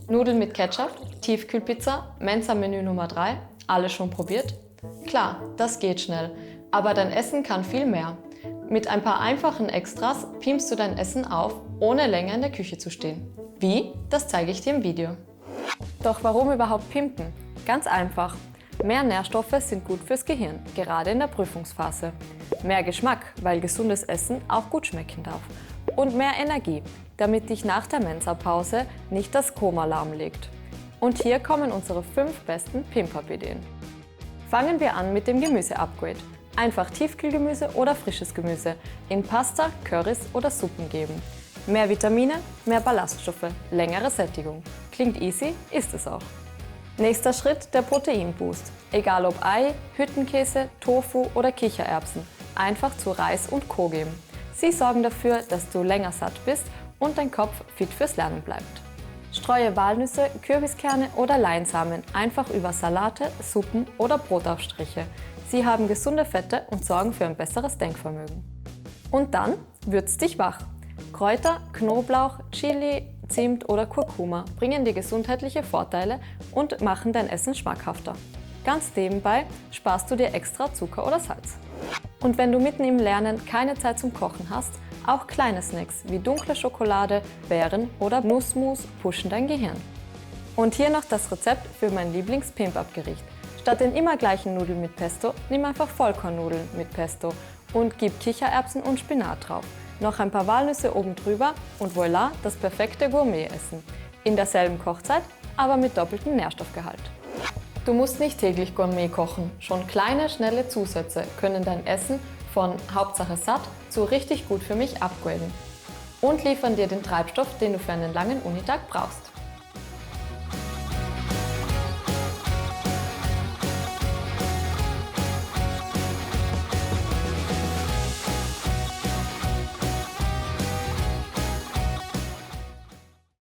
Nudeln mit Ketchup, Tiefkühlpizza, Mensa-Menü Nummer 3, alles schon probiert? Klar, das geht schnell, aber dein Essen kann viel mehr. Mit ein paar einfachen Extras pimpst du dein Essen auf, ohne länger in der Küche zu stehen. Wie? Das zeige ich dir im Video. Doch warum überhaupt pimpen? Ganz einfach. Mehr Nährstoffe sind gut fürs Gehirn, gerade in der Prüfungsphase. Mehr Geschmack, weil gesundes Essen auch gut schmecken darf. Und mehr Energie, damit dich nach der Mensa-Pause nicht das Koma lahmlegt. Und hier kommen unsere 5 besten Pimp-Up-Ideen. Fangen wir an mit dem Gemüse-Upgrade. Einfach Tiefkühlgemüse oder frisches Gemüse in Pasta, Currys oder Suppen geben. Mehr Vitamine, mehr Ballaststoffe, längere Sättigung. Klingt easy, ist es auch. Nächster Schritt, der Proteinboost. Egal ob Ei, Hüttenkäse, Tofu oder Kichererbsen. Einfach zu Reis und Co. geben. Sie sorgen dafür, dass du länger satt bist und dein Kopf fit fürs Lernen bleibt. Streue Walnüsse, Kürbiskerne oder Leinsamen einfach über Salate, Suppen oder Brotaufstriche. Sie haben gesunde Fette und sorgen für ein besseres Denkvermögen. Und dann würzt dich wach. Kräuter, Knoblauch, Chili, Zimt oder Kurkuma bringen dir gesundheitliche Vorteile und machen dein Essen schmackhafter. Ganz nebenbei sparst du dir extra Zucker oder Salz. Und wenn du mitten im Lernen keine Zeit zum Kochen hast, auch kleine Snacks wie dunkle Schokolade, Beeren oder Nussmus pushen dein Gehirn. Und hier noch das Rezept für mein Lieblings-Pimp-Up-Gericht. Statt den immer gleichen Nudeln mit Pesto, nimm einfach Vollkornnudeln mit Pesto und gib Kichererbsen und Spinat drauf. Noch ein paar Walnüsse oben drüber und voilà, das perfekte Gourmet-Essen. In derselben Kochzeit, aber mit doppeltem Nährstoffgehalt. Du musst nicht täglich Gourmet kochen. Schon kleine, schnelle Zusätze können dein Essen von Hauptsache satt zu richtig gut für mich upgraden. Und liefern dir den Treibstoff, den du für einen langen Unitag brauchst.